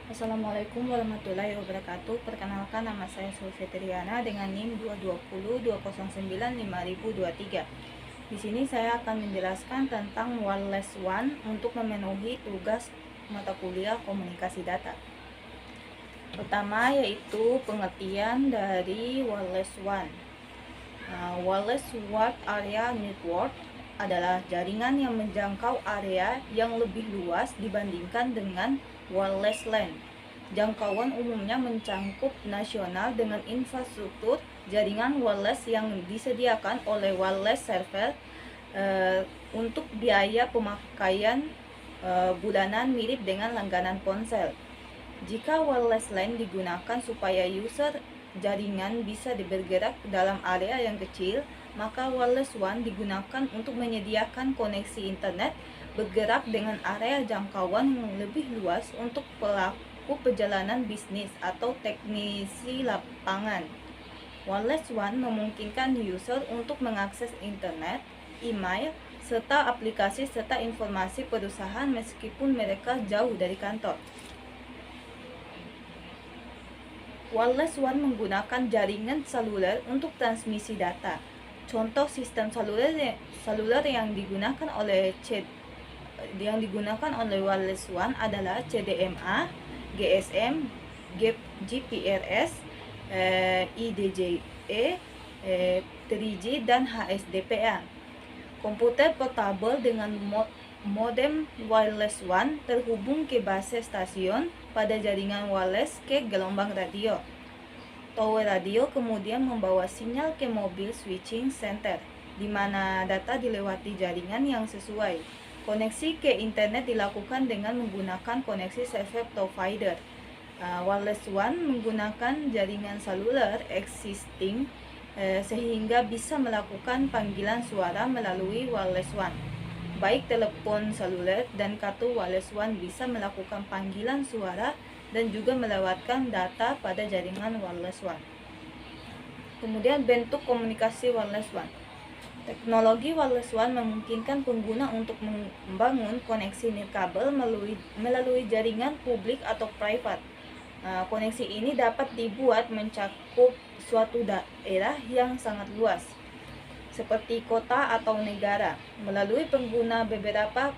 Assalamualaikum warahmatullahi wabarakatuh. Perkenalkan, nama saya Sulfitriana dengan NIM 2202095.023. Di sini saya akan menjelaskan tentang Wireless One untuk memenuhi tugas mata kuliah komunikasi data. Pertama yaitu pengertian dari Wireless One. Wireless Wide Area Network adalah jaringan yang menjangkau area yang lebih luas dibandingkan dengan wireless LAN. Jangkauan umumnya mencakup nasional dengan infrastruktur jaringan wireless yang disediakan oleh wireless server untuk biaya pemakaian bulanan mirip dengan langganan ponsel. Jika wireless LAN digunakan supaya user jaringan bisa bergerak dalam area yang kecil, maka Wireless One digunakan untuk menyediakan koneksi internet bergerak dengan area jangkauan yang lebih luas untuk pelaku perjalanan bisnis atau teknisi lapangan. Wireless One memungkinkan user untuk mengakses internet, email, serta aplikasi serta informasi perusahaan meskipun mereka jauh dari kantor. Wireless One menggunakan jaringan seluler untuk transmisi data. Contoh sistem seluler yang digunakan oleh Wireless One adalah CDMA, GSM, GPRS, IDJE, 3G, dan HSDPA. Komputer portable dengan modem Wireless One terhubung ke base stasiun pada jaringan wireless ke gelombang radio. Tower radio kemudian membawa sinyal ke mobil switching center, di mana data dilewati jaringan yang sesuai. Koneksi ke internet dilakukan dengan menggunakan koneksi service provider. Wireless One menggunakan jaringan seluler existing sehingga bisa melakukan panggilan suara melalui Wireless One. Baik telepon seluler dan kartu Wireless One bisa melakukan panggilan suara dan juga melewatkan data pada jaringan Wireless One. Kemudian bentuk komunikasi Wireless One. Teknologi Wireless One memungkinkan pengguna untuk membangun koneksi nirkabel melalui jaringan publik atau private. Koneksi ini dapat dibuat mencakup suatu daerah yang sangat luas, seperti kota atau negara, melalui pengguna beberapa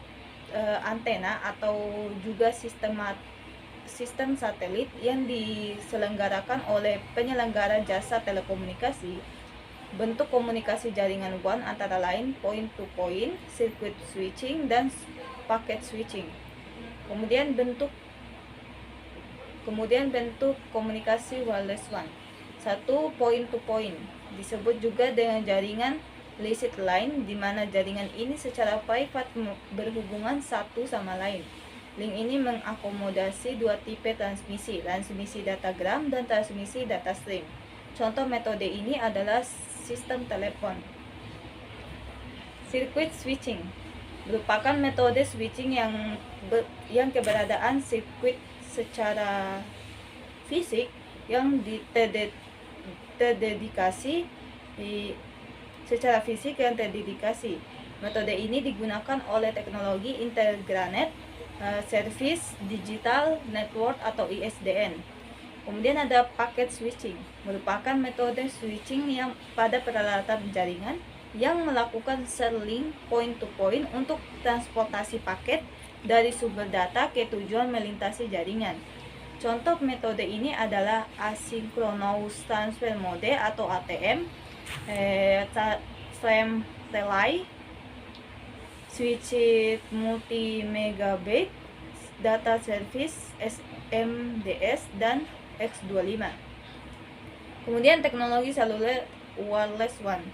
antena atau juga sistem satelit yang diselenggarakan oleh penyelenggara jasa telekomunikasi. Bentuk komunikasi jaringan WAN antara lain point-to-point, circuit switching, dan packet switching. Kemudian bentuk komunikasi Wireless One. 1. Point-to-point disebut juga dengan jaringan licit line, di mana jaringan ini secara private berhubungan satu sama lain. Link ini mengakomodasi dua tipe transmisi datagram dan transmisi data stream. Contoh metode ini adalah sistem telepon. Circuit switching merupakan metode switching yang keberadaan sirkuit secara fisik yang terdedikasi Metode ini digunakan oleh teknologi Integrated Service Digital Network atau ISDN. Kemudian ada packet switching, merupakan metode switching yang pada peralatan jaringan yang melakukan sharing point to point untuk transportasi paket dari sumber data ke tujuan melintasi jaringan. Contoh metode ini adalah Asynchronous Transfer Mode atau ATM, Frame Relay, Switched Multi-Megabit Data Service SMDS, dan X25. Kemudian teknologi seluler Wireless One.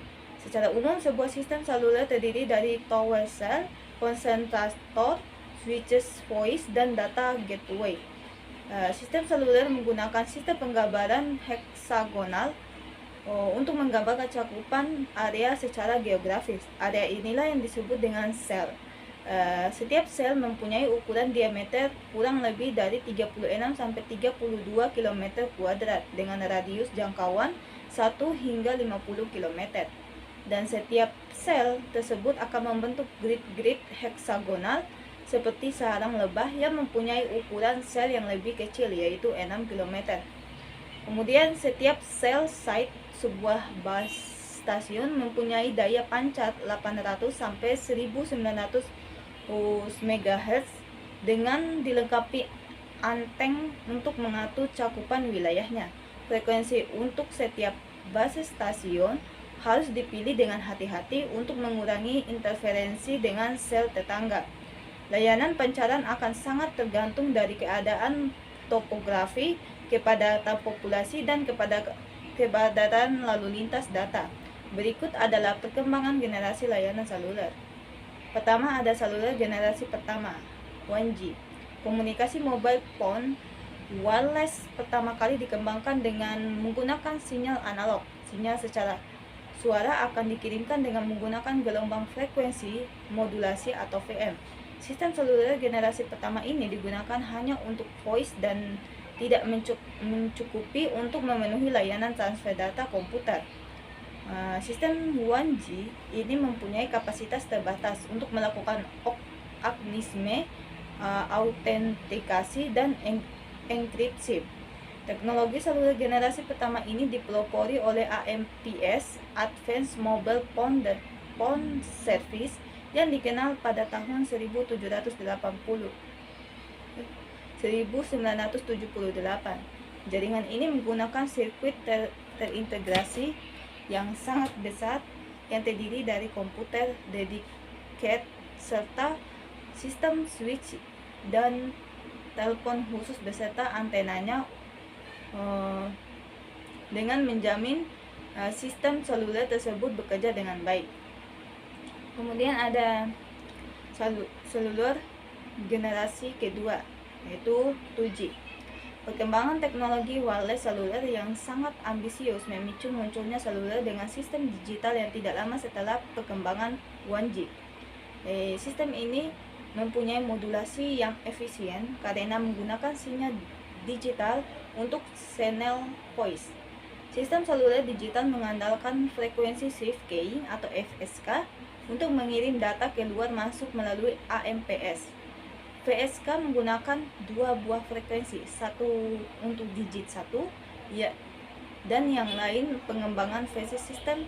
Secara umum, sebuah sistem seluler terdiri dari tower cell, konsentrator, switches voice, dan data gateway. Sistem seluler menggunakan sistem penggambaran heksagonal untuk menggambarkan cakupan area secara geografis. Area inilah yang disebut dengan sel. Setiap sel mempunyai ukuran diameter kurang lebih dari 36 sampai 32 km kuadrat dengan radius jangkauan 1 hingga 50 km. Dan setiap sel tersebut akan membentuk grid heksagonal seperti sarang lebah yang mempunyai ukuran sel yang lebih kecil, yaitu 6 km. Kemudian setiap sel site sebuah base stasiun mempunyai daya pancar 800 sampai 1900 MHz dengan dilengkapi anteng untuk mengatur cakupan wilayahnya. Frekuensi untuk setiap base stasiun harus dipilih dengan hati-hati untuk mengurangi interferensi dengan sel tetangga. Layanan pancaran akan sangat tergantung dari keadaan topografi, kepadatan populasi, dan kepadatan lalu lintas data. Berikut adalah perkembangan generasi layanan seluler. Pertama, ada seluler generasi pertama, 1G. Komunikasi mobile phone wireless pertama kali dikembangkan dengan menggunakan sinyal analog. Sinyal secara suara akan dikirimkan dengan menggunakan gelombang frekuensi modulasi atau VM. Sistem seluler generasi pertama ini digunakan hanya untuk voice dan tidak mencukupi untuk memenuhi layanan transfer data komputer. Sistem 1G ini mempunyai kapasitas terbatas untuk melakukan aktnisme, autentikasi, dan enkripsi. Teknologi seluler generasi pertama ini dipelopori oleh AMPS (Advanced Mobile Phone Service) yang dikenal pada tahun 1978. Jaringan ini menggunakan sirkuit terintegrasi yang sangat besar yang terdiri dari komputer dedicated serta sistem switch dan telepon khusus beserta antenanya, dengan menjamin sistem seluler tersebut bekerja dengan baik. Kemudian ada seluler generasi kedua, yaitu 2G. Perkembangan teknologi wireless seluler yang sangat ambisius memicu munculnya seluler dengan sistem digital yang tidak lama setelah perkembangan 1G. Sistem ini mempunyai modulasi yang efisien karena menggunakan sinyal digital untuk channel voice. Sistem seluler digital mengandalkan frekuensi shift keying atau FSK untuk mengirim data keluar masuk melalui AMPS. FSK menggunakan dua buah frekuensi, satu untuk digit 1 dan yang lain pengembangan versi sistem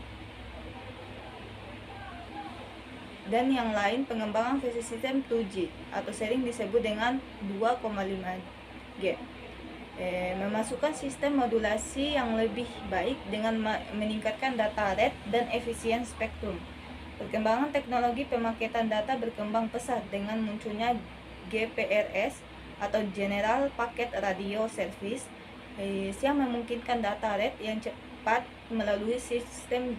pengembangan versi sistem 2G atau sering disebut dengan 2,5G. Memasukkan sistem modulasi yang lebih baik dengan meningkatkan data rate dan efisien spektrum. Perkembangan teknologi pemaketan data berkembang pesat dengan munculnya GPRS atau General Packet Radio Service yang memungkinkan data rate yang cepat melalui sistem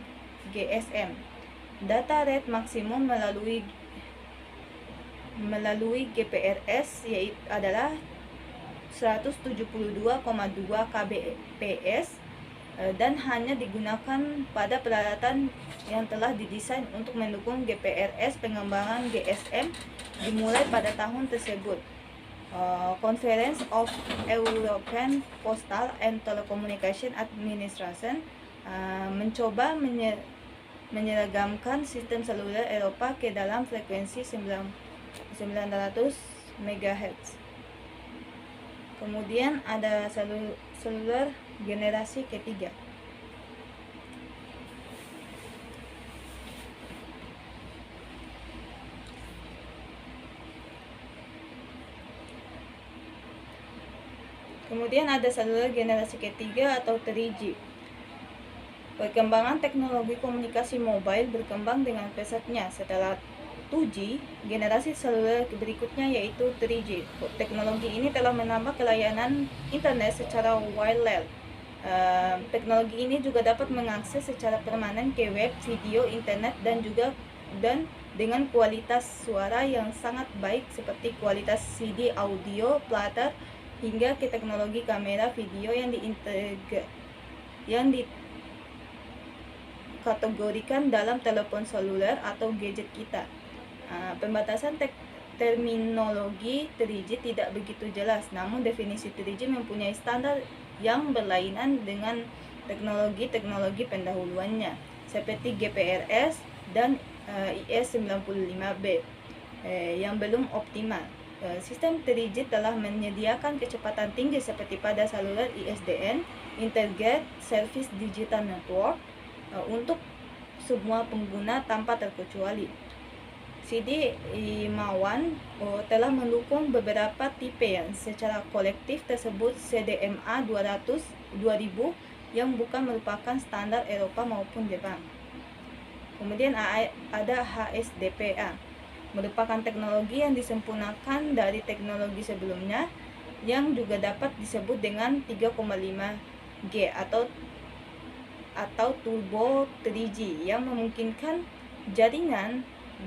GSM. Data rate maksimum melalui GPRS adalah 172,2 kbps dan hanya digunakan pada peralatan yang telah didesain untuk mendukung GPRS. Pengembangan GSM dimulai pada tahun tersebut. Conference of European Postal and Telecommunication Administration mencoba menyeragamkan sistem seluler Eropa ke dalam frekuensi 900 MHz. Kemudian ada seluler generasi ketiga. Kemudian ada seluler generasi ketiga atau 3G. Perkembangan teknologi komunikasi mobile berkembang dengan pesatnya. Setelah 2G, generasi seluler berikutnya yaitu 3G. Teknologi ini telah menambah layanan internet secara wireless. Teknologi ini juga dapat mengakses secara permanen ke web, video, internet, dan dengan kualitas suara yang sangat baik seperti kualitas CD audio platter hingga ke teknologi kamera video yang dikategorikan dalam telepon seluler atau gadget kita. Pembatasan terminologi 3G tidak begitu jelas, namun definisi 3G mempunyai standar yang berlainan dengan teknologi pendahuluannya seperti GPRS dan IS-95B. yang belum optimal. Sistem 3G telah menyediakan kecepatan tinggi seperti pada saluran ISDN, Integrated Service Digital Network, untuk semua pengguna tanpa terkecuali. CD Imawan telah mendukung beberapa tipe yang secara kolektif tersebut CDMA 200 2000 yang bukan merupakan standar Eropa maupun Jepang. Kemudian ada HSDPA, merupakan teknologi yang disempurnakan dari teknologi sebelumnya yang juga dapat disebut dengan 3,5G atau Turbo 3G yang memungkinkan jaringan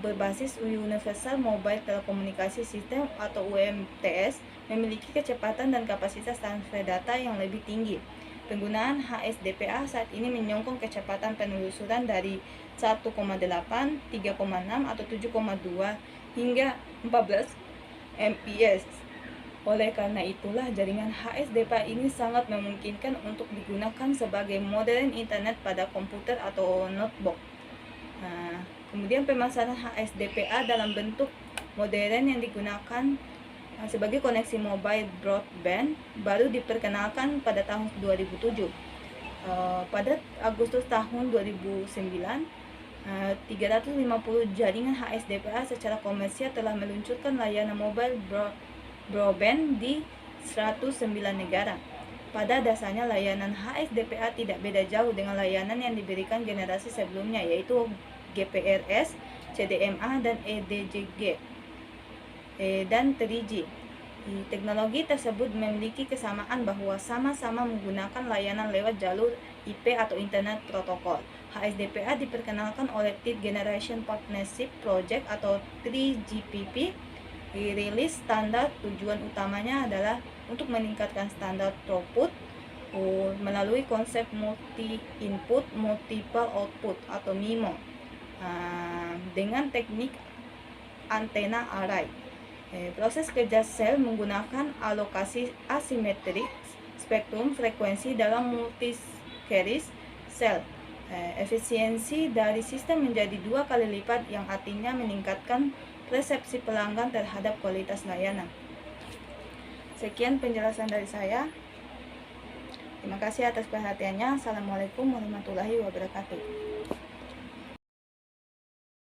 berbasis Universal Mobile Telekomunikasi System atau UMTS memiliki kecepatan dan kapasitas transfer data yang lebih tinggi. Penggunaan HSDPA saat ini menyokong kecepatan penelusuran dari 1,8, 3,6 atau 7,2 hingga 14 Mbps. Oleh karena itulah jaringan HSDPA ini sangat memungkinkan untuk digunakan sebagai modern internet pada komputer atau notebook. Kemudian pemasaran HSDPA dalam bentuk modern yang digunakan sebagai koneksi mobile broadband baru diperkenalkan pada tahun 2007. Pada Agustus tahun 2009, 350 jaringan HSDPA secara komersial telah meluncurkan layanan mobile broadband di 109 negara. Pada dasarnya layanan HSDPA tidak beda jauh dengan layanan yang diberikan generasi sebelumnya, yaitu GPRS, CDMA, dan EDGG dan 3G. Teknologi tersebut memiliki kesamaan bahwa sama-sama menggunakan layanan lewat jalur IP atau Internet Protocol. HSDPA diperkenalkan oleh Third Generation Partnership Project atau 3GPP. Dirilis standar, tujuan utamanya adalah untuk meningkatkan standar throughput melalui konsep multi input multiple output atau MIMO dengan teknik antena array. Proses kerja sel menggunakan alokasi asimetrik spektrum frekuensi dalam multi-series sel. Efisiensi dari sistem menjadi 2 kali lipat, yang artinya meningkatkan persepsi pelanggan terhadap kualitas layanan. Sekian penjelasan dari saya. Terima kasih atas perhatiannya. Assalamualaikum warahmatullahi wabarakatuh.